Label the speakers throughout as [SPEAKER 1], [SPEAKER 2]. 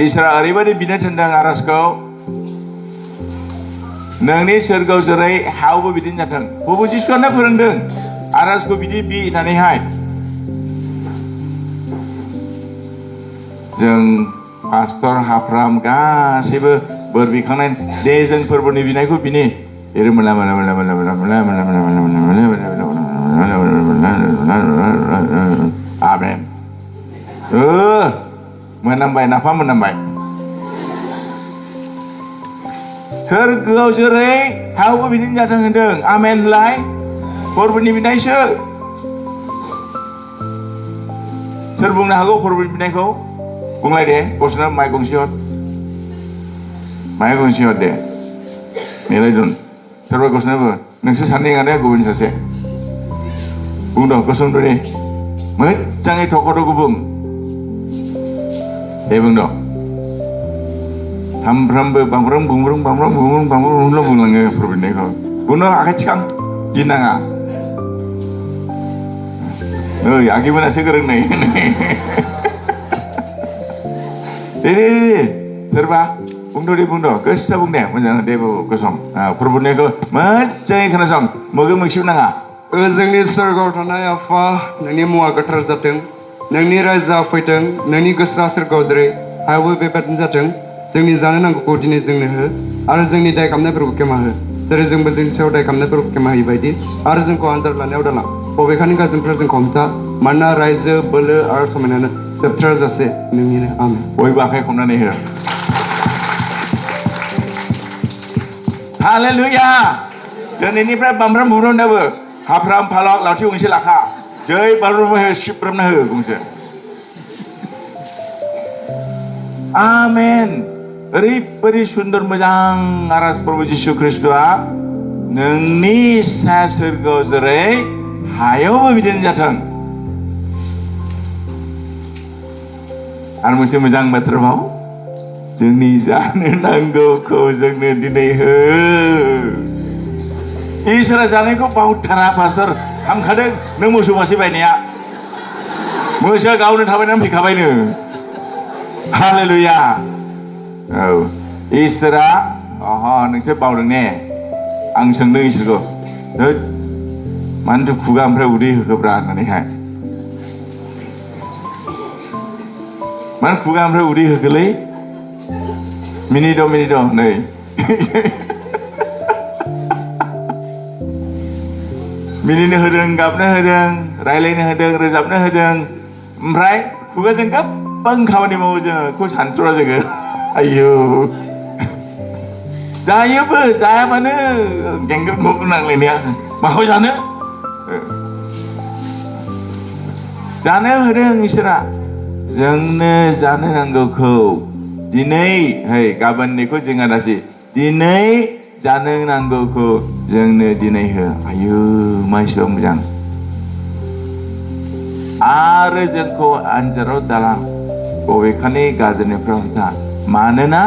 [SPEAKER 1] इसोरा ओरैबायदि बिनो थिनदों आर'जखौ नोंनि सोरगोआव जेरै हायावबो बिदिनो जाथों। प्रभु जिसुआनो फोरोंदों आर'जखौ बिदि बि होननानैहाय। जों पास्टर हाफ्राम गासैबो बोर बिखांनाय दे जों फोरबोनि बिनायखौ बिनि आमेन। मोनामबाय नाफाम मोनामबाय। सोरगोआव जेरै हायावबो बिदिनो जाथों होनदों। आमेन होनलाय। फोरबोनि बिनायसो। सोर बुंनो हागौ फोरबोनि बिनायखौ? बुंलाय दे। गसना माइ गंसे हर। माइ गंसे हर दे। नेलायदुन सोरबा गसनाबो नोंसोर साननै नङा दे गुबुन सासे बुंद' गसनद' दे मोजाङै थख' थख' बुं दे बुंद' सामफ्रामबो बांब्रां बुंब्रां बांब्रां बुंब्रां बांब्रां बुंलाङो फोरमायनायखौ बुंद' आखाइ थिखां गिनाङा नै आगैमोनासो गोरों नै दे सोरबा बुंद' दे बुंद' गोसो बुं दे मोजां दे गसं फोरमायनायखौ मोजाङै खोनासं मोगो मोगसिबो नाङा।
[SPEAKER 2] जोंनि सोरगोआव थानाय आफा नोंनि मुङा गोथार जाथों नोंनि रायजोआ फैथों नोंनि गोसोआ सोरगोआव जेरै हायावबो बेबादिनो जाथों जोंनि जानो नांगौखौ दिनै जोंनो हो आरो जोंनि दाय खालामनायफोरखौ खेमा हो जेरै जोंबो जोंनि सायाव दाय खालामनायफोरखौ खेमा होयै बायदि आरो जोंखौ आनजाद लानायाव दालां बबेखानि गाज्रिनिफ्राय जोंखौ हमथा मानोना रायजो बोलो आरो समायनायानो जोबथार जासे नोंनिनो आमेन।
[SPEAKER 1] बयबो आखाइ खमनानै हो। हालेलुया। दिनैनिफ्राय बामब्राम बुब्राम दाबो हाफ्राम फालक लावथि गंसे लाखा जै बामब्राम हो सिब्रामना हो गंसे। आमेन। ओरैबायदि सुन्दर मोजां आरज प्रभु जिसु ख्रिस्ट'आ नोंनि सा सोरगोआव जेरै हायावबो बिदिनो जाथों। आरो मोनसे मोजां बाथ्रा भाव जोंनि जानो नांगौखौ जोंनो दिनै हो। इसोरा जानायखौ बावथारा पास्टर हामखादों नों मोसौ मासे बायनाया मोसौआ गावनो थाबायनानै फैखाबायनो। हालेलुया। औ इसोरा नोंसोर बावदों ने आं सोंदों इसोरखौ मानोथो खुगा ओमफ्राय उदै होखोब्रा होननानैहाय मानो खुगा ओमफ्राय उदै होखोलै मिनिद' नै मिनिनो होदों गाबनो होदों रायलायनो होदों रोजाबनो होदों ओमफ्राय खुगाजों गोबां खामानि मावो जोङो सानथ्रा जोङो आयौ जायोबो जायाबानो गेंगेर गुंगेर नांलायनाया माखौ जानो होदों इसोरा जोंनो जानो नांगौखौ दिनै गाबोननिखौ जोंहा दासि दिनै जानो नांगौखौ जोंनो दिनै हो। आयु मानसिया मोजां आरो जोंखौ आनजादाव दालां बबेखानि गाज्रिनिफ्राय हमथा मानोना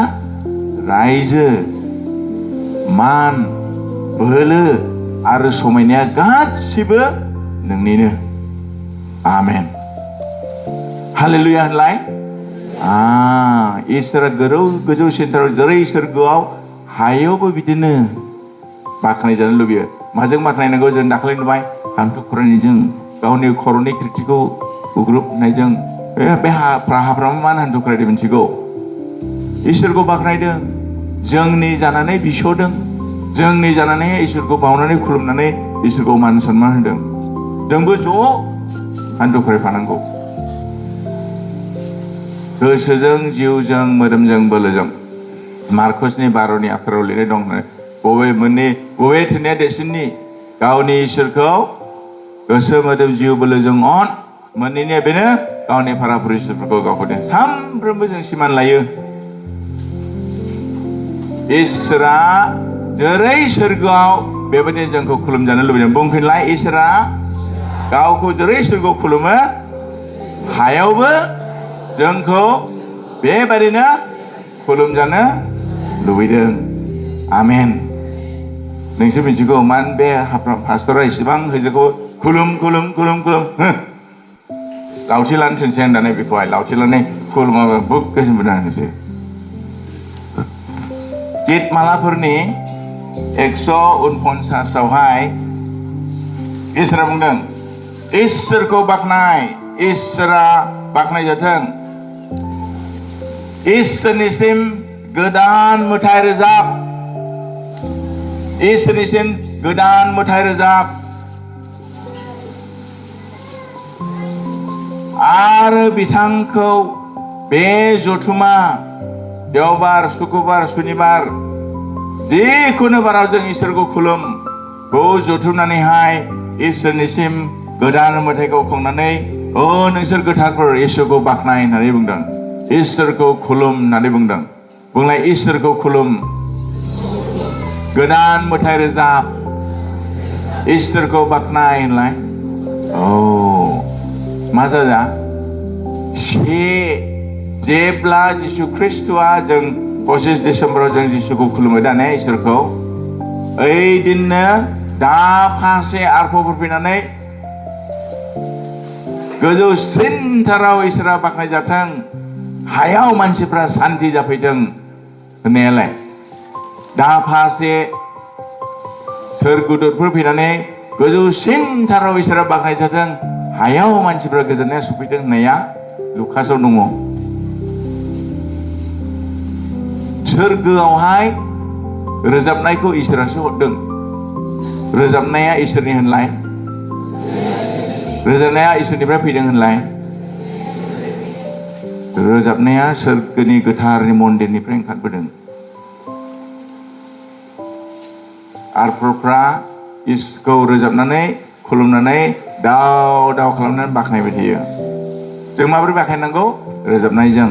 [SPEAKER 1] रायजो मान बोलो आरो समायनाया गासिबो नोंनिनो। आमेन। हालेलुया होनलाय। इसोरा गोजौ सेन्टाराव जेरै सोरगोआव हायावबो बिदिनो बाख्नाय जानो लुबैयो। माजों बाख्नायनांगौ जों दाखालि नुबाय हान्थु खरायनायजों गावनि खर'नि खिरखिखौ बुग्रुबनायजों बे हाफ्रामा मानो हान्थु खरायदों मिथिगौ इसोरखौ बाख्नायदों जोंनि जानानै बिस'दों जोंनि जानानै इसोरखौ बावनानै खुलुमनानै इसोरखौ मान सनमान होदों। जोंबो ज' हान्थु खरायफानांगौ गोसोजों जिउजों मोदोमजों बोलोजों। मार्कसनि 12नि आखराव लिरनाय दं बबे थिननाया देरसिननि गावनि इसोरखौ गोसो मोदोम जिउ बोलोजों अन मोननैनिया बेनो गावनि भारा फरिसफोरखौ गावखौ सानफ्रोमबो जों सिमान लायो। इसोरा जेरै सोरगोआव बेबायदिनो जोंखौ खुलुमजानो लुबैदों। बुंफिनलाय इसोरा गावखौ जेरै सोरगोआव खुलुमो हायावबो जोंखौ बेबायदिनो खुलुमजानो लुबैदों। आमेन। नोंसोर मिथिगौ मानो बे पास्टरा इसेबां होजोखौ खुलुम लावथि लानो थिनसै होननानै बेखौहाय लावथि लानानै खुलुमाबा बुक गोसोम होनोसै गितमालाफोरनि 149आवहाय इसोरा बुंदों इसोरखौ बाख्नाय इसोरा बाख्नाय जाथों इसोरनिसिम गोदान मेथाइ रोजाब इसोरनिसिम गोदान मेथाइ रोजाब आरो बिथांखौ बे जथुमा देवबार सुक्रबार सुनिबार जिखुनु बाराव जों इसोरखौ खुलुम खौ जथुमनानैहाय इसोरनिसिम गोदान मेथाइखौ खननानै नोंसोर गोथारफोर इसोरखौ बाख्नाय होननानै बुंदों इसोरखौ खुलुम होननानै बुंदों बुंलाय इसोरखौ खुलुम गोदान मेथाइ रोजाब इसोरखौ बाख्नाय होनलाय मा जाजा जेब्ला जिसु ख्रिस्ट'आ जों 25 डिसेम्बराव जों जिसुखौ खुलुमो दा ने इसोरखौ ओइ दिननो दा फासे आरफोर फैनानै गोजौसिनथाराव इसोरा बाख्नाय जाथों हायाव मानसिफ्रा सान्थि जाफैथों होननायालाय दा फासे सोरगुदुतफोर फैनानै गोजौसिनथाराव इसोरा बाख्नाय जाथों हायाव मानसिफ्रा गोजोननाया सफैथों होननाया लुकासआव दङ सोरगोआवहाय रोजाबनायखौ इसोरासो हरदों रोजाबनाया इसोरनि होनलाय रोजाबनाया इसोरनिफ्राय फैदों होनलाय रोजाबनाया सोरगोनि गोथारनि मन्दिरनिफ्राय ओंखारबोदों आरफोरफ्रा इसोरखौ रोजाबनानै खुलुमनानै दाव दाव खालामनानै बाख्नायबाय थायो जों माबोरै बाख्नायनांगौ रोजाबनायजों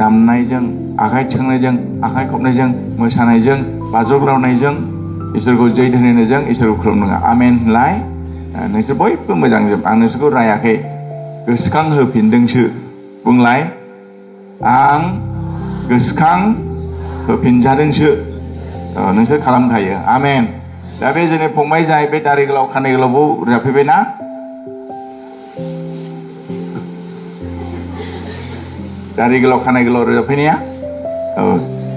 [SPEAKER 1] दामनायजों आखाइ थिखांनायजों आखाइ खबनायजों मोसानायजों बाज्ल'ग्रावनायजों इसोरखौ जै दोननायजों इसोरखौ खुलुमनाङा आमेन होनलाय नोंसोर बयबो मोजांजोब आं नोंसोरखौ रायाखै गोसोखां होफिनदोंसो बुंलाय आं गोसोखां होफिनजादोंसो नोंसोर खालामखायो आमेन दा बे जोंनि फंबाय जाय बे दारि गोलाव खानाय गोलावबो रोजाबफैबाय ना दारि गोलाव खानाय गोलाव रोजाबफैनाया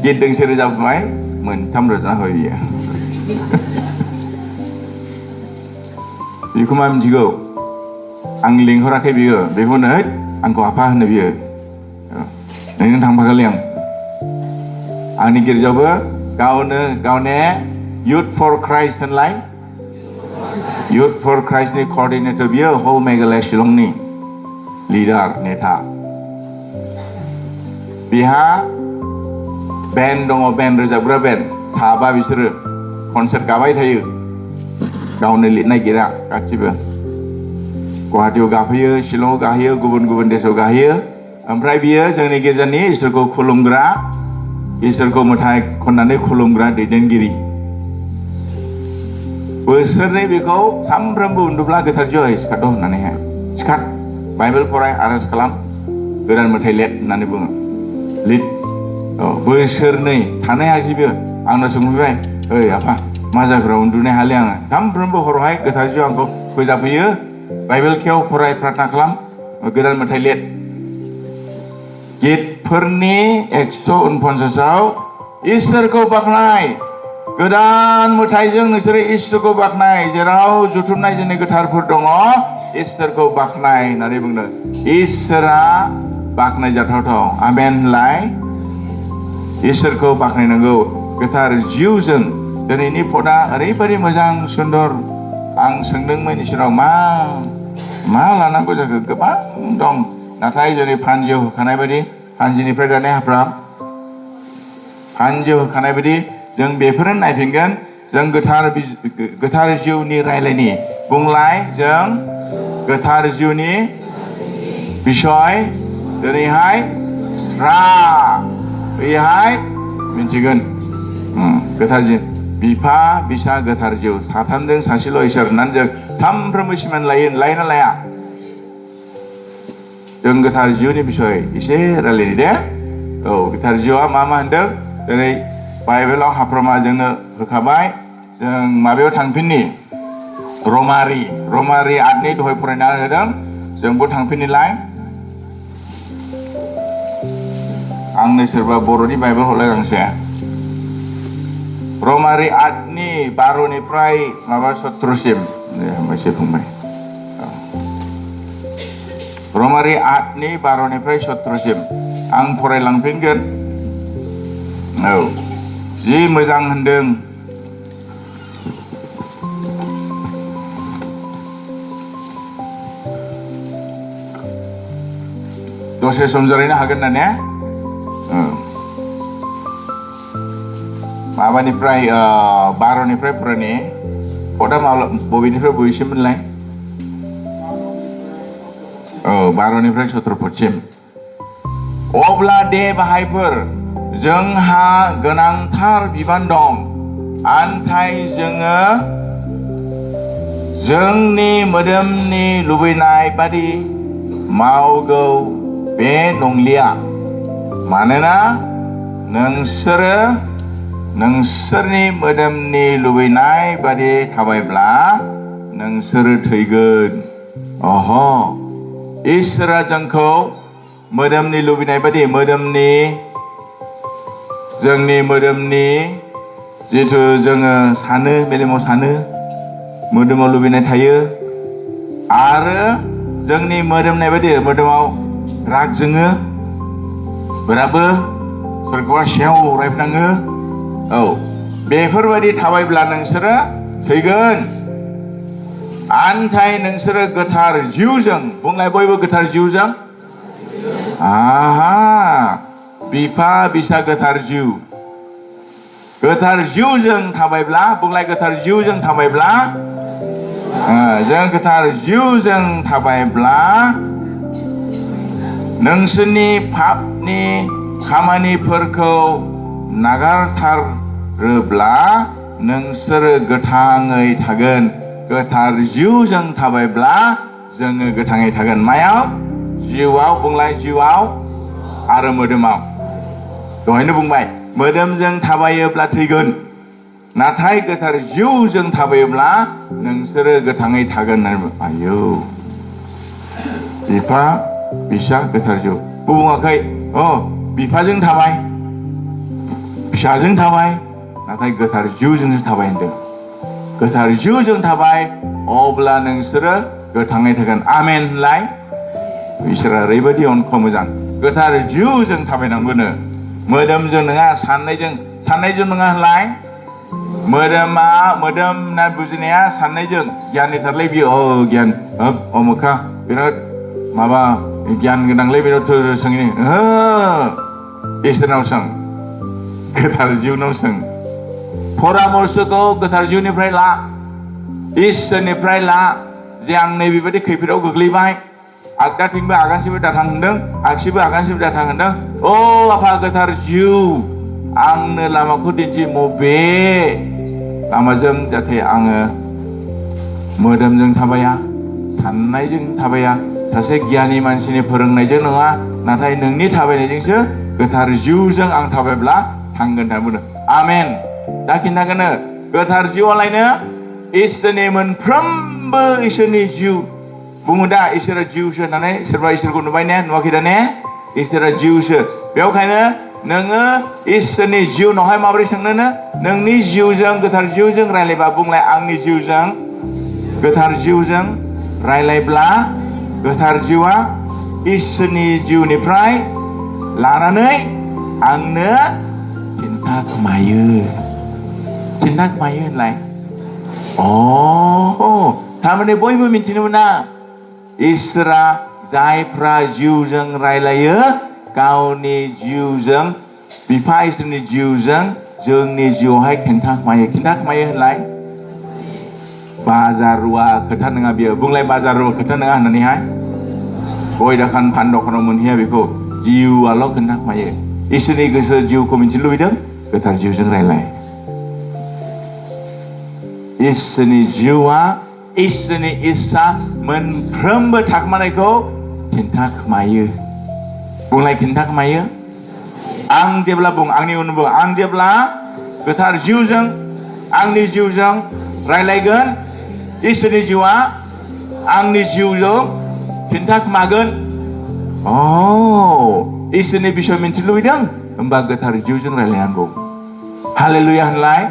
[SPEAKER 1] गित दोंसे रोजाबबाय मोनथाम रोजाबना होबाय बियो बेखौ मा मिथिगौ आं लिंहराखै बियो बेखौनो आंखौ आफा होनो बियो नों थांफागोनलै आंनि गिर्जायावबो गावनो युथ फर क्राइस्ट होनलाय युथ फर क्राइस्टनि कअर्डिनेटर बियो हल मेघालय शिलंनि लिडार नेता बिहा बेन्ड दङ बेन्ड रोजाबग्रा बेन्ड साबा बिसोरो कनसार्ट गाबाय थायो गावनो लिरनो नागिरा गासिबो गुवाहाटीयाव गाफैयो शिलंआव गाहैयो गुबुन गुबुन देशआव गाहैयो ओमफ्राय बियो जोंनि गिर्जानि इसोरखौ खुलुमग्रा इसोरखौ मेथाइ खननानै खुलुमग्रा दैदेनगिरि बोसोरनै बेखौ सामफ्रोमबो उन्दुब्ला गोथार जिउआव सिखाद होननानैहाय सिखाद बाइबेल फराय आरज खालाम गोदान मेथाइ लिर होननानै बुङो लिर बोसोरनै थानो हायाखै बियो आंनाव सोंफैबाय ओइ आफा मा जाग्रा उन्दुनो हाले आङो सामफ्रोमबो हरावहाय गोथार जिउ आंखौ फोजाफैयो बाइबेल खेव फराय प्रार्थना खालाम गोदान मेथाइ लिर गितफोरनि 149आव इसोरखौ बाख्नाय गोदान मेथाइजों नोंसोरो इसोरखौ बाख्नाय जेराव जुथुमनाय जोंनि गोथारफोर दङ इसोरखौ बाख्नाय होननानै बुंदों इसोरा बाख्नाय जाथावथाव आमेन होनलाय इसोरखौ बाख्नायनांगौ गोथार जिउजों दिनैनि पदा ओरैबायदि मोजां सुन्दर आं सोंदोंमोन इसोराव मा लानांगौ जाखो गोबां दं नाथाय जोंनि फान्जियाव होखानाय बायदि फान्जिनिफ्राय दानाय हाफ्राम फान्जियाव होखानाय बायदि जों बेफोरनो नायफिनगोन जों गोथार जिउनि रायलायनि बुंलाय जों गोथार जिउनि बिसय दिनैहाय स्रा बैहाय मिथिगोन गोथार जिउ बिफा बिसा गोथार जिउ साथामजों सासेल' इसोर होननानै जों सामफ्रोमबो सिमान लायोना लाया जों गोथार जिउनि बिसय एसे रायलायनि दे गोथार जिउआ मा होनदों दिनै बाइबेलाव हाफ्रामा जोंनो होखाबाय जों माबायाव थांफिननि रमारि 8नि दहाय फरायना होदों जोंबो थांफिननिलाय आंनो सोरबा बर'नि बाइबेल हरलाय गांसे रमारि 8नि 12निफ्राय माबा 17सिम हामबायसै फंबाय रमारि 8नि 12निफ्राय 17सिम आं फरायलांफिनगोन औ जि मोजां होनदों दसे सम जिरायनो हागोन ना ने माबानिफ्राय 12निफ्राय फरायनि पदा बबेनिफ्राय बबेसिममोनलाय 12निफ्राय 17 पदसिम अब्ला दे बाहायफोर जोंहा गोनांथार बिबान दं आन्थाय जोङो जोंनि मोदोमनि लुबैनाय बादि मावगौ बे नंलिया मानोना नोंसोरो नोंसोरनि मोदोमनि लुबैनाय बादि थाबायब्ला नोंसोरो थैगोन अह इसोरा जोंखौ मोदोमनि लुबैनाय बादि जोंनि मोदोमनि जिथु जोङो सानो मेलेमाव सानो मोदोमाव लुबैनाय थायो आरो जोंनि मोदोमनाय बादि मोदोमाव राग जोङो बोराबो सोरखौबा सेव रायफनाङो औ बेफोरबायदि थाबायब्ला नोंसोरो थैगोन आन्थाय नोंसोरो गोथार जिउजों बुंलाय बयबो गोथार जिउजों आहा बिफा बिसा गोथार जिउजों थाबायब्ला बुंलाय गोथार जिउजों थाबायब्ला जों गोथार जिउजों थाबायब्ला नोंसोरनि पापनि खामानिफोरखौ नागारथारोब्ला नोंसोरो गोथाङै थागोन गोथार जिउजों थाबायब्ला जोङो गोथाङै थागोन मायाव जिउआव बुंलाय जिउआव आरो मोदोमाव दहायनो बुंबाय मोदोमजों थाबायोब्ला थैगोन नाथाय गोथार जिउजों थाबायोब्ला नोंसोरो गोथाङै थागोन आयौ बिफा बिसा गोथार जिउ बुङाखै बिफाजों थाबाय फिसाजों थाबाय नाथाय गोथार जिउजोंसो थाबाय होनदों गोथार जिउजों थाबाय अब्ला नोंसोरो गोथाङै थागोन आमेन होनलाय इसोरा ओरैबायदि अनख मोजां गोथार जिउजों थाबायनांगौनो मोदोमजों नङा साननायजों नङा होनलाय मोदोम होनना बुजिनाया साननायजों गियाननिथारलै बियो गियान अमुखा बिराद माबा गियान गोनांलै बिराद सोंनि इसोरनाव सों गोथार जिउनाव सों परामर्शखौ गोथार जिउनिफ्राय ला इसोरनिफ्राय ला जे आं नैबेबायदि खैफोदाव गोग्लैबाय आगदाथिंबो आगानसेबो दाथां होनदों आगसिबो आगानसेबो दाथां होनदों आफा गोथार जिउ आंनो लामाखौ दिन्थि बबे लामाजों जाहाथे आङो मोदोमजों थाबाया साननायजों थाबाया सासे गियानि मानसिनि फोरोंनायजों नङा नाथाय नोंनि थाबायनायजोंसो गोथार जिउजों आं थाबायब्ला थांगोन बुंदों आमेन दा खिन्थागोनो गोथार जिउआलायनो इसोरनि मोनफ्रोमबो इसोरनि जिउ बुङो दा इसोरा जिउसो होननानै सोरबा इसोरखौ नुबाय ने नुवाखै दा ने इसोरा जिउसो बेखायनो नोङो इसोरनि जिउनावहाय माबोरै सोंनोनो नोंनि जिउजों गोथार जिउजों रायलायबा बुंलाय आंनि जिउजों गोथार जिउजों रायलायब्ला गोथार जिउआ इसोरनि जिउनिफ्राय लानानै आंनो खिन्थाखोमायो होनलाय थारमाने बयबो मिथिनो मोना इसोरा जायफ्रा जिउजों रायलायो गावनि जिउजों बिफा इसोरनि जिउजों जोंनि जिउआवहाय खिन्थाखोमायो होनलाय बाजारुवा खोथा नङा बियो बुंलाय बाजारुवा खोथा नङा होननानैहाय गय दखान फान दखानाव मोनहैया बेखौ जिउआल' खोन्थाखोमायो इसोरनि गोसो जिउखौ मिथिनो लुबैदों गोथार जिउजों रायलाय इसोरनि जिउआ इसोरनि इस्सा मोनफ्रोमबो थाखोमानायखौ खिन्थाखोमायो बुंलाय खिन्थाखोमायो आं जेब्ला आंनि उन बुं आं जेब्ला गोथार जिउजों आंनि जिउजों रायलायगोन इसोरनि जिउआ आंनि जिउजों खिन्थाखोमागोन इसोरनि बिसय मिन्थिनो लुबैदों होमबा गोथार जिउजों रायलायनांगौ हालेलुया होनलाय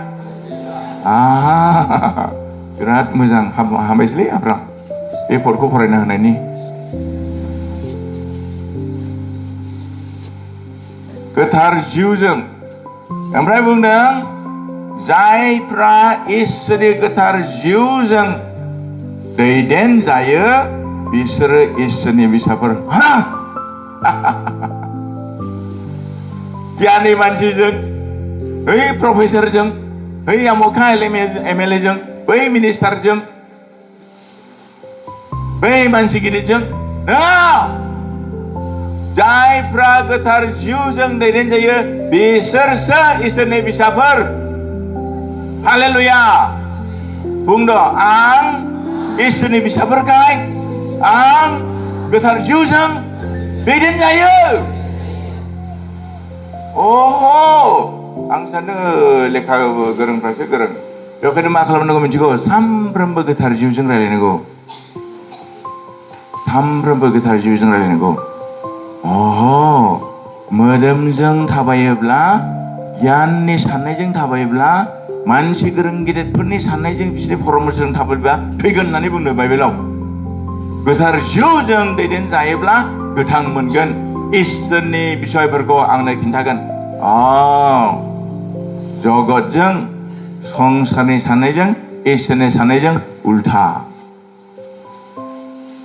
[SPEAKER 1] बिराद मोजां हामबायसैलै आब्राम बे पदखौ फरायना होनायनि गोथार जिउजों ओमफ्राय बुंदों जायफ्रा इसोरनि गोथार जिउजों दैदेन जायो बिसोरो इसोरनि फिसाफोर गियानि मानसिजों बै प्रफेसरजों बै आमोखा एमएलए जों बै मिनिस्टारजों बै मानसि गिदिरजों जायफ्रा गोथार जिउजों दैदेन जायो बिसोरसो इसोरनि फिसाफोर हालेलुया बुंद' आं इसोरनि फिसाफोरखाय आं गोथार जिउजों दैदेन जायो आं सानो लेखा गोरोंफ्रासो गोरों बेखायनो मा खालामनांगौ मिथिगौ सामफ्रोमबो गोथार जिउजों रायलायनांगौ सामफ्रोमबो गोथार जिउजों रायलायनांगौ मोदोमजों थाबायोब्ला गियाननि साननायजों थाबायोब्ला मानसि गोरों गिदिरफोरनि साननायजों बिसोरनि परामर्शजों थाबायोब्ला थैगोन होननानै बुंदों बाइबेलाव गोथार जिउजों दैदेन जायोब्ला गोथां मोनगोन इसोरनि बिसयफोरखौ आंनो खिन्थागोन जगतजों संसारनि साननायजों इसोरनि साननायजों उल्था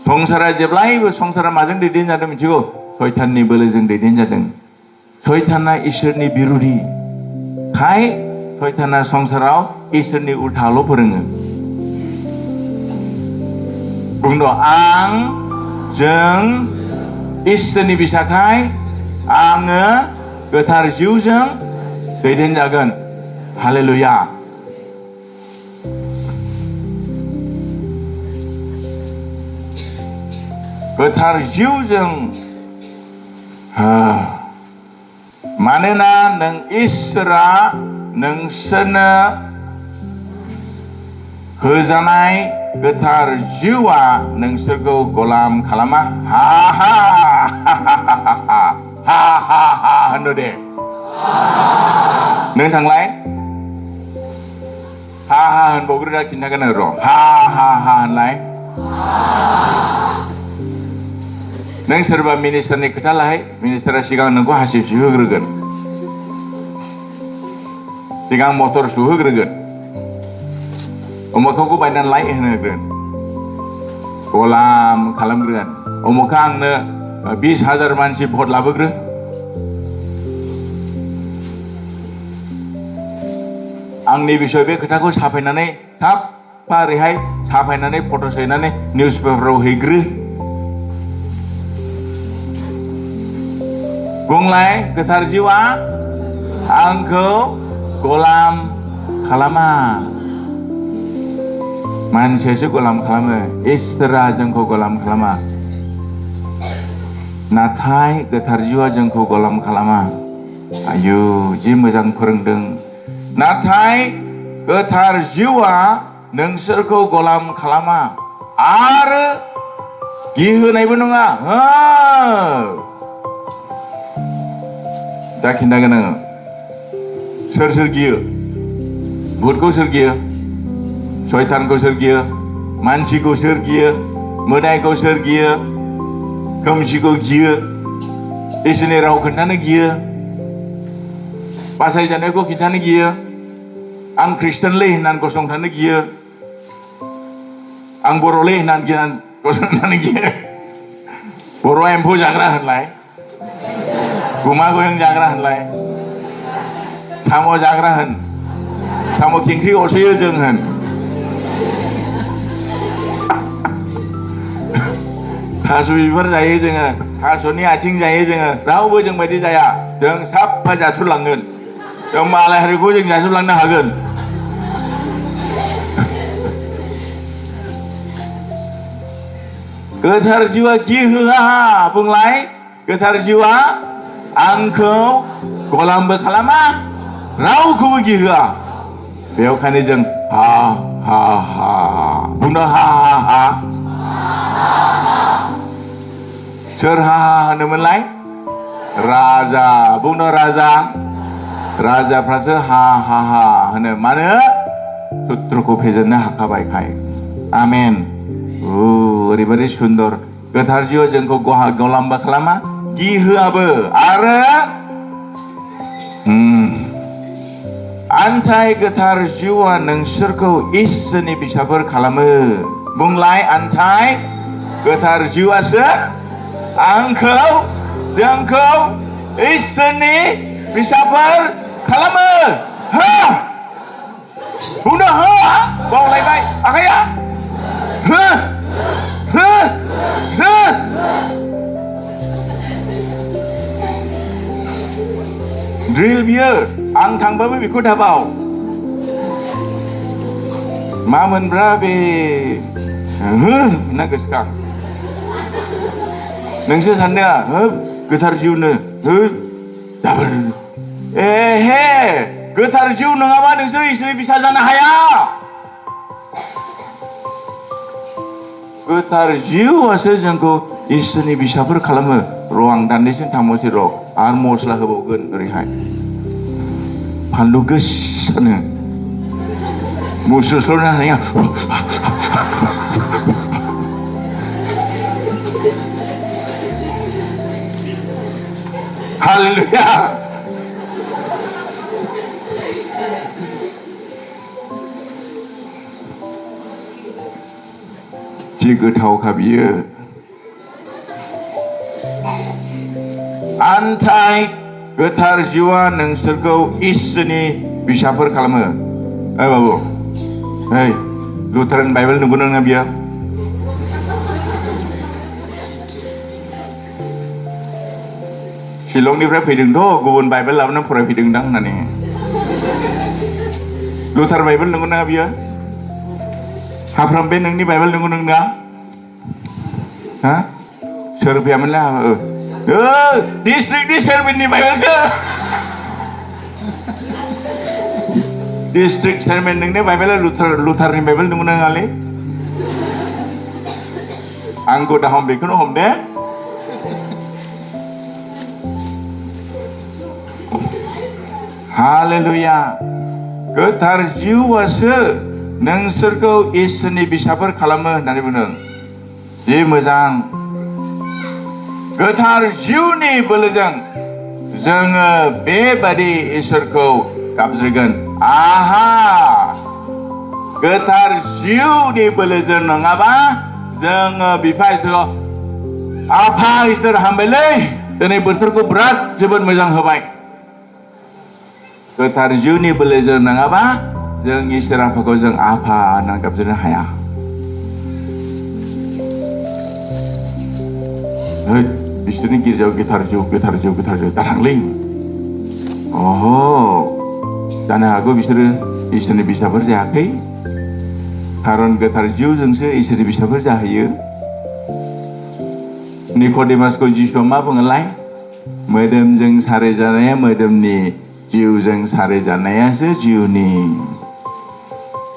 [SPEAKER 1] संसारा जेब्लायबो संसारा माजों दैदेन जादों मिथिगौ सैताननि बोलोजों दैदेन जादों सैताना इसोरनि बिरुदि खाय सैताना संसाराव इसोरनि उल्थाल' फोरोङो बुंद' आं जों इसोरनि बिसाखाय आङो गोथार जिउजों दैदेन जागोन हालेलुया गोथार जिउजों मानोना नों इसोरा नोंसोरनो होजानाय गोथार जिउआ नोंसोरखौ गलाम खालामा हा हा होनो दे नों थांलाय हा होनबावग्रो दा खिन्थागोन र' हा होनलाय नों सोरबा मिनिस्टारनि खोथा लाहाय मिनिस्टारा सिगां नोंखौ हासिब सुहोग्रोगोन सिगां मटर सुहोग्रोगोन उमुखखौ बायनानै लाय होनोगोन गलाम खालामग्रोगोन उमुखा आंनो 20,000 मानसि भट लाबोग्रो आंनि बिसय बे खोथाखौ साफायनानै साफा ओरैहाय साफायनानै फट' सोनानै निउस पेपाराव हैग्रो बुंलाय गोथार जिउआ आंखौ गलाम खालामा मानसियासो गलाम खालामो इसोरा जोंखौ गलाम खालामा नाथाय गोथार जिउआ जोंखौ गलाम खालामा आयु जि मोजां फोरोंदों नाथाय गोथार जिउआ नोंसोरखौ गलाम खालामा आरो गिहोनायबो नङा दा खिन्थागोन आङो सोर गियो भुतखौ सोर गियो शयतानखौ सोर गियो मानसिखौ सोर गियो मोदायखौ सोर गियो खोमसिखौ गियो इसोरनि राव खोन्थानो गियो बासायजानायखौ खिन्थानो गियो आं ख्रिस्टानलै होननानै गसंथानो गियो आं बर'लै होननानै गसंथानो गियो बर'आ एम्फौ जाग्रा होनलाय गुमा गोयं जाग्रा होनलाय साम' जाग्रा होन साम' खिंख्रि अरसोयो जों होन थास' बिबार जायो जोङो थास'नि आथिं जायो जोङो रावबो जों बायदि जाया जों साफा जाथुरलांगोन जों मालाय हारिखौ जों जाजोबलांनो हागोन गोथार जिउआ गिहोआ बुंलाय गोथार जिउआ आंखौ गलामबो खालामा रावखौबो गिहोआ बेखायनो जों हा बुंनो हा सोर हा होनोमोनलाय Raja, bukan raja. Rajaफ्रासो ha ha ha होनो मानो सुथ्रुखौ फेजेननो हाखाबायखाय आमेन ओरैबायदि सुन्दर गोथार जिउआ जोंखौ गलामबा खालामा गिहोआबो आरो आन्थाय गोथार जिउआ नोंसोरखौ इसोरनि फिसाफोर खालामो बुंलाय आन्थाय गोथार जिउआसो आंखौ जोंखौ इसोरनि फिसाफोर खालामो हो बुंनो हो बावलायबाय आखाया हो हो हो ड्रिल बियो आं थांबाबो बेखौ दाबाव मा मोनब्रा बे हो ना गोसोखां नोंसो सानदों हो गोथार जिउनो हो दाबोर हे गोथार जिउ नङाबा नोंसोर इसोरनि फिसा जानो हाया गोथार जिउआसो जोंखौ इसोरनि फिसाफोर खालामो र' आं दान्दिसे थांबावसै र' आरो मस्ला होबावगोन ओरैहाय फानलु गोसानो मुसुसुरनो हानाया हालेलुया जि गोथावखा बियो आन्थाय गोथार जिउआ नोंसोरखौ इसोरनि फिसाफोर खालामो ओइ बाबु ओइ लुथारान बाइबेल नंगौ नङा बियो शिलंनिफ्राय फैदोंथ' गुबुन बाइबेल लाबोनानै फरायफैदोंदां होननानै लुथार बाइबेल नंगौ नङा बियो हाफ्राम बे नोंनि बाइबेल नंगौ नङा हा सोर फैयामोनलाय डिस्ट्रिक्टनि चेयारमेननि बाइबेलसो डिस्ट्रिक्ट चेयारमेन नोंनि बाइबेला लुथारनि बाइबेल नंगौ नङालै आंखौ दा हम बेखौनो हम दे हालेलुया गोथार जिउआसो नोंसोरखौ इसोरनि फिसाफोर खालामो होननानै बुंदों जि मोजां गोथार जिउनि बोलोजों जोङो बेबादि इसोरखौ गाबज्रिगोन आहा गोथार जिउनि बोलोजों नङाबा जोङो बिफा इसोरखौ आफा इसोर हामबायलै दिनै बोथोरखौ बिराद जोबोद मोजां होबाय गोथार जिउनि बोलोजों नङाबा जों इसोर आफाखौ जों आफा होननानै गाबज्रिनो हाया बिसोरनि गिर्जायाव गोथार जिउ दाथांलै अह जानो हागौ बिसोरो इसोरनि फिसाफोर जायाखै खारन गोथार जिउजोंसो इसोरनि फिसाफोर जाहैयो निक'डेमासखौ जिसुआ मा बुङोलाय मोदोमजों सारायजानाया मोदोमनि जिउजों सारायजानायासो जिउनि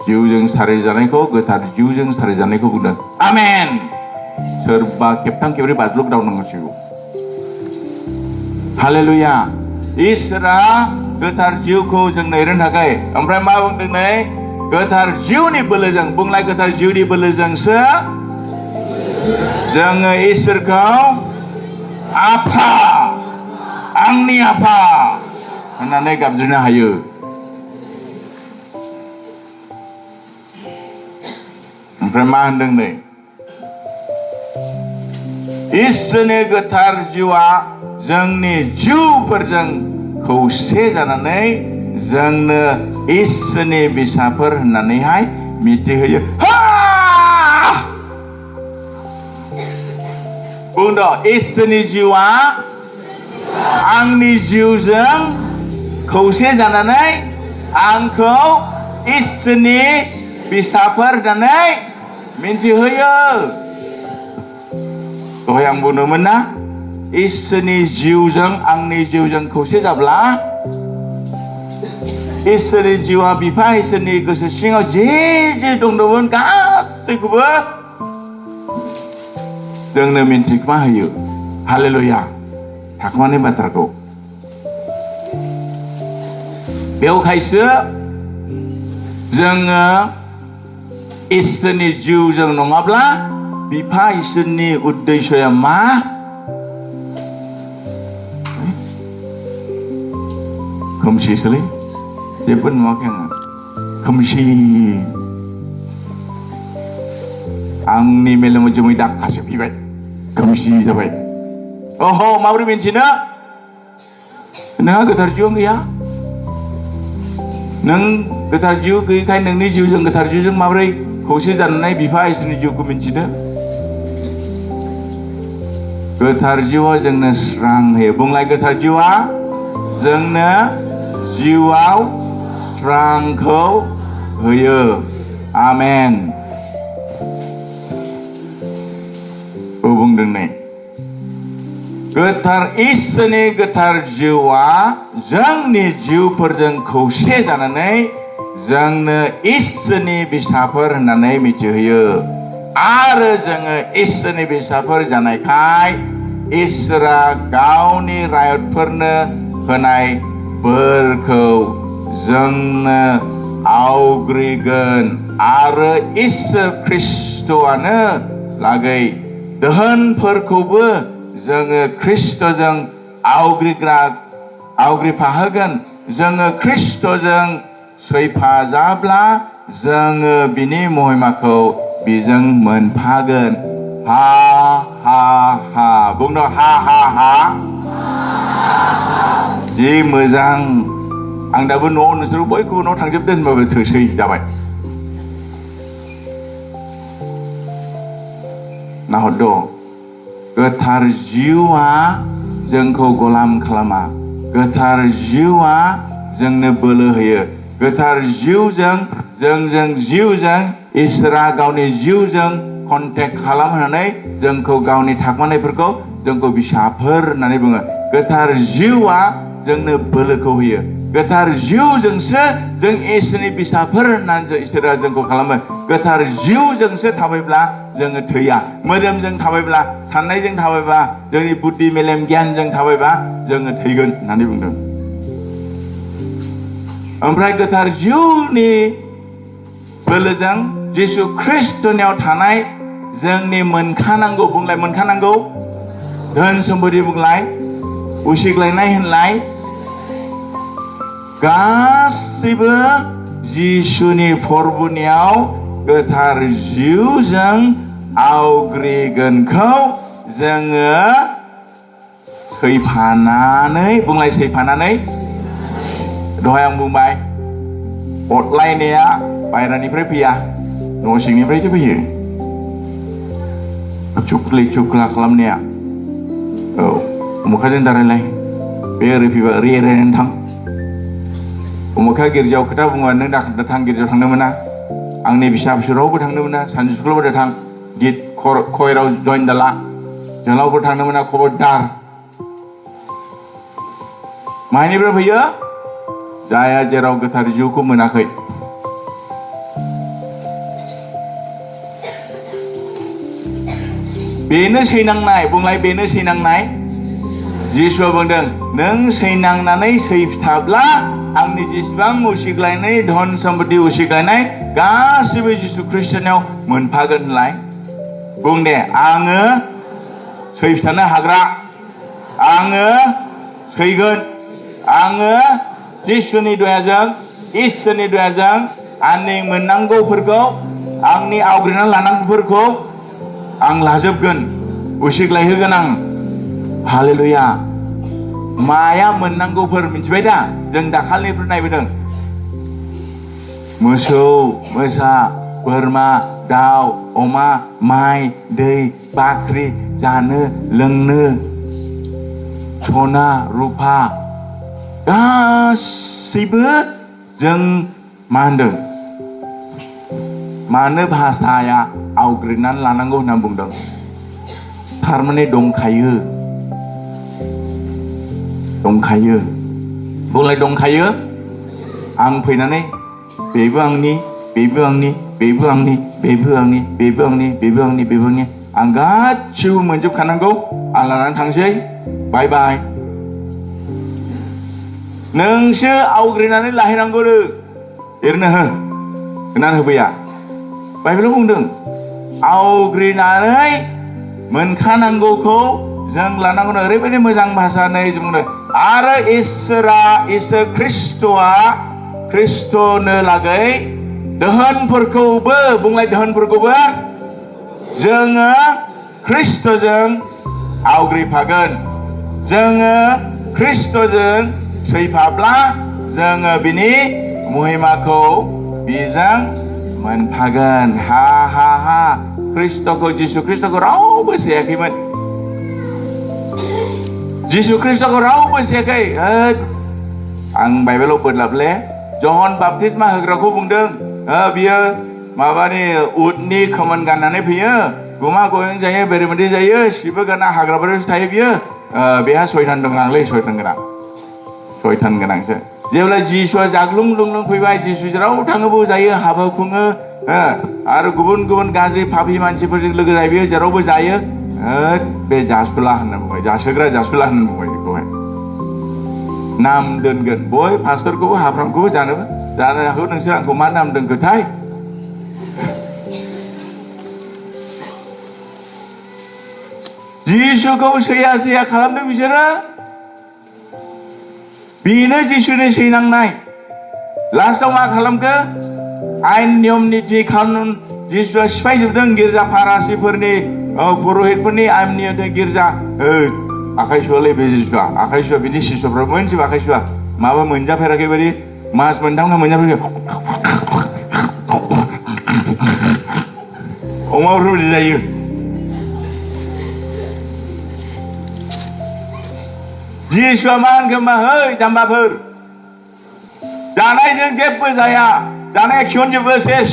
[SPEAKER 1] जिउजों सारायजानायखौ गोथार जिउजों सारायजानायखौ बुंदों आमेन सोरबा खेबथाम खेबब्रै बाज्लुक दावनांसिगौ हालेलुया इसोरा गोथार जिउखौ जोंनो होनो थाखाय ओमफ्राय मा बुंदों नै गोथार जिउनि बोलोजों बुंलाय गोथार जिउनि बोलोजोंसो जोङो इसोरखौ आफा आंनि आफा होननानै गाबज्रिनो हायो ओमफ्राय मा होनदों नै इसोरनि गोथार जिउआ जोंनि जिउफोरजों खौसे जानानै जोंनो इसोरनि फिसाफोर होननानैहाय मिथिहोयो बुंदो इसोरनि जिउआ आंनि जिउजों खौसे जानानै आंखौ इसोरनि फिसाफोर होननानै मिथिहोयो दहाय आं बुंदोंमोन ना इसोरनि जिउजों आंनि जिउजों खौसे जाब्ला इसोरनि जिउआ बिफा इसोरनि गोसो सिङाव जे दंदोंमोन गासैखौबो जोंनो मिन्थिखा होयो हालेलुया थाखोमानाय बाथ्राखौ बेवखायसो जोङो इसोरनि जिउजों नङाब्ला बिफा इसोरनि उद्देश्यआ मा खोमसिसोलै जेबो नुवाखै आङो खोमसि आंनि मेलेमाव जोमै दाखासो फैबाय खोमसि जाबाय अह माबोरै मिन्थिनो नोंहा गोथार जिउ गैया नों गोथार जिउ गैयैखाय नोंनि जिउजों गोथार जिउजों माबोरै खौसे जानानै बिफा इसोरनि जिउखौ मिन्थिनो गोथार जिउआ जोंनो स्रां होयो बुंलाय गोथार जिउआ जोंनो जिउआव स्रांखौ होयो आमेन बुंदों नै गोथार इसोरनि गोथार जिउआ जोंनि जिउफोरजों खौसे जानानै जोंनो इसोरनि फिसाफोर होननानै मिथिहोयो आरो जोङो इसोरनि फिसाफोर जानायखाय इसोरा गावनि रायतफोरनो होनाय बोरखौ जोंनो आवग्रिगोन आरो इसोर ख्रिस्ट'आनो लागै दोहोनफोरखौबो जोङो ख्रिस्ट'जों आवग्रिफाहोगोन जोङो ख्रिस्ट'जों सैफाजाब्ला जोङो बिनि महिमाखौ बिजों मोनफागोन हा हा हा बुंनो हा हा हा जि मोजां आं दाबो न'आव नोंसोर बयखौबो न'आव थांजोबदों होनबाबो थोसै जाबाय नाहरद' गोथार जिउआ जोंखौ गलाम खालामा गोथार जिउआ जोंनो बोलो होयो गोथार जिउजों जोंजों जिउजों इसोरा गावनि जिउजों कन्टेक्ट खालामनानै जोंखौ गावनि थाखोमानायफोरखौ जोंखौ फिसाफोर होननानै बुङो गोथार जिउआ जोंनो बोलोखौ होयो गोथार जिउजोंसो जों इसोरनि फिसाफोर होननानै इसोरा जोंखौ खालामो गोथार जिउजोंसो थाबायब्ला जोङो थैया मोदोमजों थाबायब्ला साननायजों थाबायब्ला जोंनि बुद्धि मेलेम गियानजों थाबायब्ला जोङो थैगोन होननानै बुंदों ओमफ्राय गोथार जिउनि बोलोजों जिसु ख्रिस्ट'नियाव थानाय जोंनि मोनखानांगौ बुंलाय मोनखानांगौ धोन सम्पति बुंलाय उसिग्लायनाय होनलाय गासैबो जिसुनि फरबुनियाव गोथार जिउजों आवग्रिगोनखौ जोङो सैफानानै बुंलाय सैफानानै दहाय आं बुंबाय अटलायनाया बायरानिफ्राय फैया न' सिंनिफ्रायसो फैयो चुक्लि चुक्ला खालामनाया औ उमुखाजों दारायलाय बे ओरै फैबा ओरै एरायनानै थां उमुखा गिर्जायाव खोथा बुङो नों दा थां गिर्जायाव थांनो मोना आंनि फिसा फिसौरावबो थांनो मोना सानजौफुआवबो थां गित खयराव जइन दाला जोंनावबो थांनो मोना खबरदार मानिफ्राय फैयो जाया जेराव गोथार जिउखौ मोनाखै बेनो सैनांनाय बुंलाय बेनो सैनांनाय जिसुआ बुंदों नों सैनांनानै सैथाब्ला आंनि जेसेबां उसिग्लायनाय धन सम्पति उसिग्लायनाय गासिबो जिसु ख्रिस्ट'नियाव मोनफागोन होनलाय बुं दे आङो सैथानो हाग्रा आङो सैगोन आङो जिसुनि दयाजों इसोरनि दयाजों आंनि मोननांगौफोरखौ आंनि आवग्रिनानै लानांगौफोरखौ आं लाजोबगोन उसिग्लायहोगोन आं हालेलुया माया मोननांगौफोर मिथिबाय दा जों दाखालिनिफ्राय नायबोदों मोसौ मोसा बोरमा दाउ अमा माइ दै बाख्रि जानो लोंनो सना रुफा गासैबो जों मा होनदों मानो भाषाया आवग्रिनानै लानांगौ होनना बुंदों थारमाने दंखायो बुंलाय दंखायो आं फैनानै बेबो आंनि बेबो आंनि बेबो आंनि बेबो आंनि बेबो आंनि बेबो आंनि बेबो आंनि आं गासिबो मोनजोबखानांगौ आं लानानै थांसै बाय बाय नोंसो आवग्रिनानै लाहैनांगौ एरनो हो होननानै होफैया बाइबेलाव बुंदों आवग्रिनानै मोनखानांगौखौ जों लानांगौ ओरैबायदि मोजां भाषा नै जों बुंदों आरो इसोर ख्रिस्ट'नो लागै दोहोनफोरखौबो बुंलाय दोहोनफोरखौबो जोङो ख्रिस्ट'जों आवग्रिफागोन जोङो ख्रिस्ट'जों सैफाब्ला जोङो बिनि महिमाखौ बिजों मोनफागोन हा हा हा जिसु ख्रिस्ट'खौ रावबो सैयाखैमोन जिसु ख्रिस्ट'खौ रावबो सैयाखै आं बाइबेलाव बोदलाबले जहन बाप्तिस्मा होग्राखौ बुंदों बियो माबानि उटनि खोमोन गाननानै फैयो गुमा गयं जायो बेरेमोदै जायो सिबो गाना हाग्राबारियावसो थायो बियो बेहा सयतान दंनांलै सयतान गोनांसो जेब्ला जिसुआ जाग्लुं लुंलुं फैबाय जिसु जेराव थाङोबो जायो हाबा खुङो आरो गुबुन गुबुन गाज्रि पापि मानसिफोरजों लोगो जायो बियो जेरावबो जायो बे जासुला होनना बुंबाय जासोग्रा जासुला होनना बुंबाय बेखौहाय नाम दोनगोन बय पास्टरखौबो हाफ्रामखौबो जानो हागौ नोंसोर आंखौ मा नाम दोनखोथाय जिसुखौ सैया खालामदों बिसोरो बेनो जिसुनि सैनांनाय लास्टआव मा खालामखो आइन नियम निथि कानुन जिसुआ सिफायजोबदों गिर्जा फारासिफोरनि पुरहितफोरनि आइन नियम गिर्जा आखाइ सुवालै बे जिसुआ आखाइ सुवा बिदि शिष्यफ्रा मोनसेबो आखाइ सुवा माबा मोनजाफेराखै बायदि मास मोनथाम मोनजाफेराखै अमाफोर बायदि जायो जिसुआ मा होनखो मा है जाम्बाफोर जानायजों जेबो जाया जानाया खिहरजोबो सेस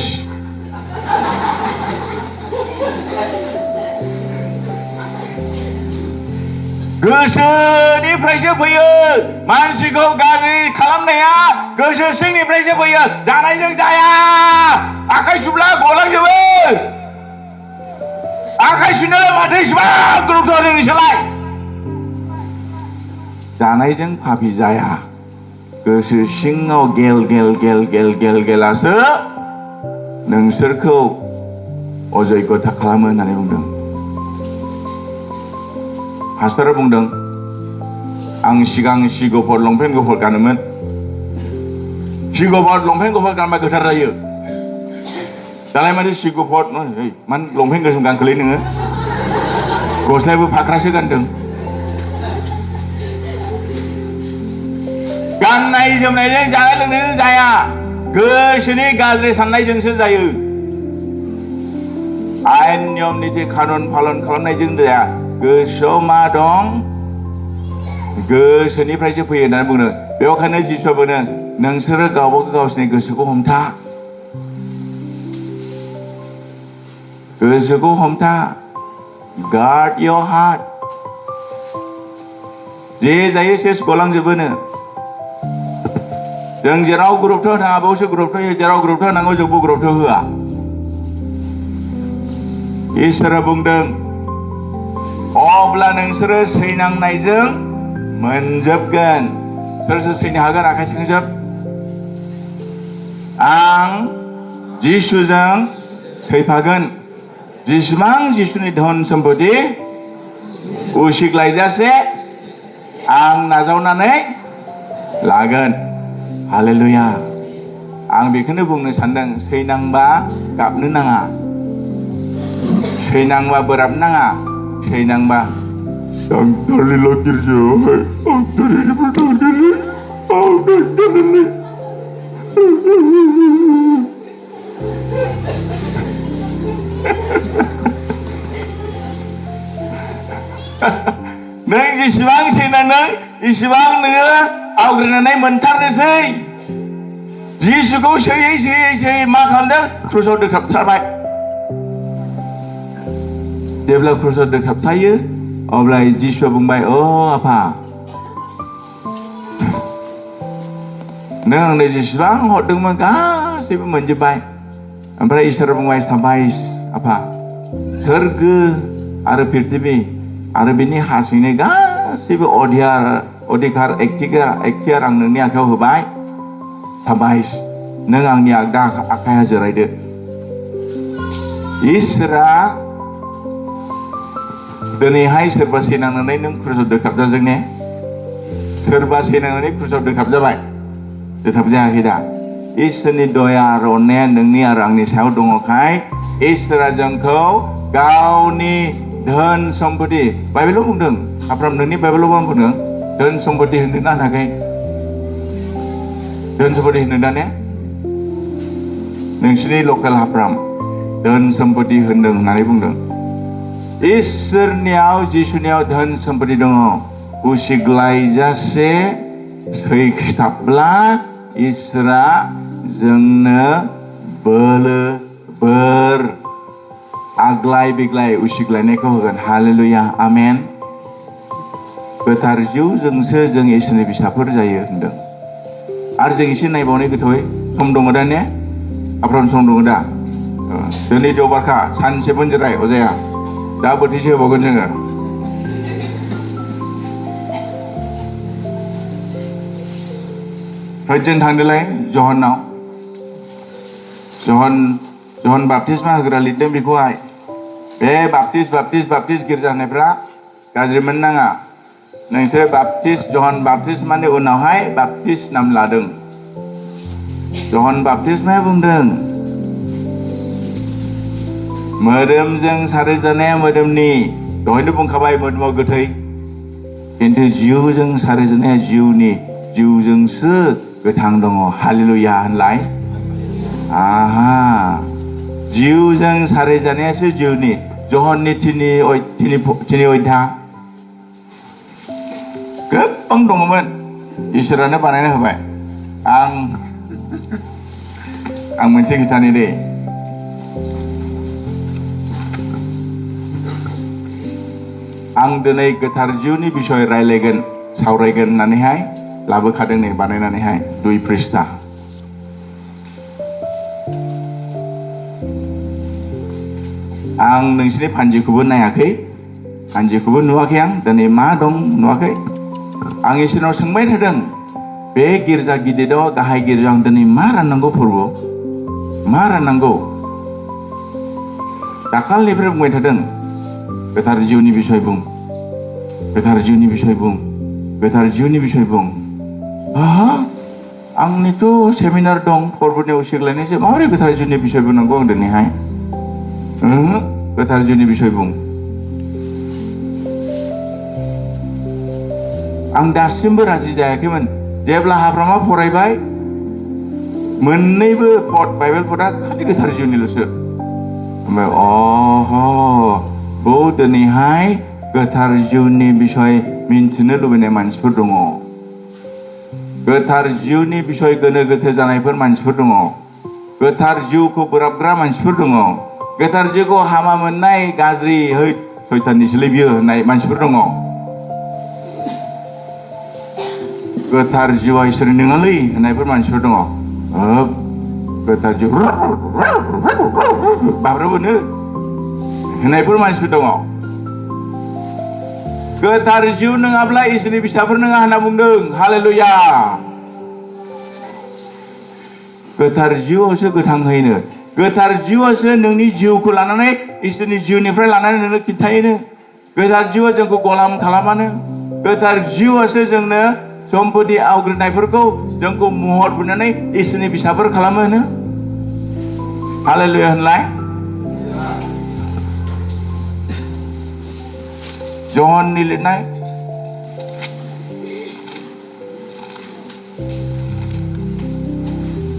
[SPEAKER 1] गोसोनिफ्रायसो फैयो मानसिखौ गाज्रि खालामनाया गोसो सिंनिफ्रायसो फैयो जानायजों जाया आखाइ सुब्ला गलांजोबो आखाइ सुनो माथो इसिबां गुरुत्व होदों नोंसोरलाय जानायजों पापि जाया गोसो सिङाव गेलासो नोंसोरखौ अजयगथा खालामो होननानै बुंदों पास्टरा बुंदों आं सिगां सिगफर लंपेन्ट गुफुर गानोमोन सिगफर लंपेन्ट गुफुर गानबा गोथार जायो दालाय माथो सिगफर मानो लंपेन्ट गोसोम गानखोलै नोङो गस्लायाबो फाख्रासो गानदों गाननाय जोमनायजों जानाय लोंनायजों जाया गोसोनि गाज्रि साननायजोंसो जायो आयेन नियम निथि कानुन पालन खालामनायजों जाया गोसोआव मा दं गोसोनिफ्रायसो फैयो होननानै बुंदों बेखायनो जिसुआ बुंदों नोंसोरो गावसोरनि गोसोखौ हमथा गार्ड योर हार्ट जे जायो सेस गलांजोबोनो जों जेराव गुरुत्व होनाङा बेयावसो गुरुत्व होयो जेराव गुरुत्व होनांगौ जोंबो गुरुत्व होआ इसोरा बुंदों अब्ला नोंसोरो सैनांनायजों मोनजोबगोन सोर सैनो हागोन आखाइ सिंजोब आं जिसुजों सैफागोन जेसेबां जिसुनि धन सम्पति उसिग्लायजासे आं नाजावनानै लागोन हालेलुया आं बेखौनो बुंनो सानदों सैनांबा गाबनो नाङा सैनांबा बोराबनो नाङा सैनांबा आं दालिला गिर्जायावहाय आं दिनैनिफ्राय थांदोंलै आं थांदोंलै नों जेसेबां सैनांदों इसेबां नोङो आवग्रिनानै मोनथारनोसै जिसुखौ सैयै मा खालामदों क्रुसाव दोथाबथारबाय जेब्ला क्रुसाव दोथाबथायो अब्ला जिसुआ बुंबाय आफा नों आंनो जेसेबां हरदोंमोन गासैबो मोनजोब्बाय ओमफ्राय इसोरा बुंबाय साबायस आफा सोरगो आरो पृथ्बी आरो बिनि हा सिंनि गासैबो अधिकार एक्टियार आं नोंनि आखायाव होबाय साबायस नों आंनि आगदा आखाइया जिरायदो इसोरा दिनैहाय सोरबा सैनांनानै नों क्रुसाव दोखाबजाजों ने सोरबा सैनांनानै क्रुसाव दोखाबजाबाय दोखाबजायाखै दा इसोरनि दया आरो अननाया नोंनि आरो आंनि सायाव दङखाय इसोरा जोंखौ गावनि धोन सम्पति बाइबेलाव बुंदों आफ्राम नोंनि बाइबेलाव मा बुंदों धोन सम्पति होनदों ना होनाखै धोन सम्पति होनदों दा ने नोंसिनि लकेल हाफ्राम धोन सम्पति होनदों होननानै बुंदों इसोरनियाव जिसुनियाव धोन सम्पति दङ उसिग्लायजासे सैखिथाब्ला इसोरा जोंनो बोलो बोर आग्लाय बिग्लाय उसिग्लायनायखौ होगोन हालेलुया आमेन गोथार जिउजोंसो जों इसोरनि फिसाफोर जायो होनदों आरो जों एसे नायबावनाय गोथौयै सम दङ दा ने आफ्राम सम दङ दा दिनै देवबारखा सानसे जिराय अजाया दा बोथिसे होबावगोन जोङो जों थांदोलाय जहनाव जहन बाप्तिस्मा होग्रा लिरदों बेखौहाय बे बाप्तिस गिर्जा होनायफ्रा गाज्रि मोननाङा नोंसोर जहन बाप्तिस्मानि उनावहाय बाप्तिस नाम लादों जहन बाप्तिस्माया बुंदों मोदोमजों सारेजानाया मोदोमनि दहायनो बुंखाबाय मोदोमाव गोथै खिन्थु जिउजों सारेजानाया जिउनि जिउजोंसो गोथां दङ हालेलुया होनलाय आहा जिउजों सारेजानायासो जिउनि जहननि तिनि अयथा गोबां दङमोन इसोरानो बानायना होबाय आं मोनसे खिथानि दे आं दिनै गोथार जिउनि बिसय रायलायगोन सावरायगोन होननानैहाय लाबोखादों नै बानायनानैहाय 2 पृष्ठा आं नोंसिनि फान्जिखौबो नायाखै फान्जिखौबो नुवाखै आं दिनै मा दं नुवाखै आं इसोरनाव सोंबाय थादों बे गिर्जा गिदिराव गाहाय गिर्जायाव दिनै मा राननांगौ फोरबो मा राननांगौ दाखालिनिफ्राय बुंबाय थादों गोथार जिउनि बिसय बुं गोथार जिउनि बिसय बुं गोथार जिउनि बिसय बुं आंनिथ' सेमिनार दं फोरबोनि उसिग्लायनायसो माबोरै गोथार जिउनि बिसय बुंनांगौ आं दिनैहाय गोथार जिउनि बिसय बुं आं दासिमबो राजि जायाखैमोन जेब्ला हाब्रामा फरायबाय मोननैबो पद बाइबेल पदा खालि गोथार जिउनिल'सो ओमफ्राय दिनैहाय गोथार जिउनि बिसय मिन्थिनो लुबैनाय मानसिफोर दङ गोथार जिउनि बिसय गोनो गोथो जानायफोर मानसिफोर दङ गोथार जिउखौ बोराबग्रा मानसिफोर दङ गोथार जिउखौ हामा मोननाय गाज्रि सैताननिसोलै बियो होननाय मानसिफोर दङ गोथार जिउआ इसोरनि नङालै होननायफोर मानसिफोर दङ गोथार जिउ बाब्राबोनो होननायफोर मानसिफोर दङ गोथार जिउ नङाब्ला इसोरनि फिसाफोर नङा होनना बुंदों हालेलुया गोथार जिउआवसो गोथां होयोनो गोथार जिउआसो नोंनि जिउखौ लानानै इसोरनि जिउनिफ्राय लानानै नोंनो खिन्थायोनो गोथार जिउआ जोंखौ गलाम खालामानो गोथार जिउआसो जोंनो सम्पति आवग्रिनायफोरखौ जोंखौ महर बुनानै इसोरनि फिसाफोर खालामोनो हालेलुया होनलाय जहननि लिरनाय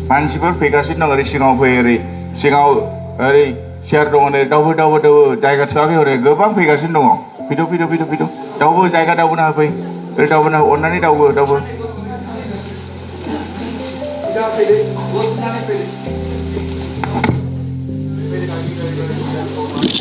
[SPEAKER 1] मानसिफोर फैगासिनो दं ओरै सिगाङाव फै ओरै सिगाङाव ओरै चेयार दङ नै दावबो जायगा थोआखै ओरै गोबां फैगासिनो दङ फैद' दावबो जायगा दावबोना होफै ओरै दावबोना अननानै दावबो
[SPEAKER 3] Fede,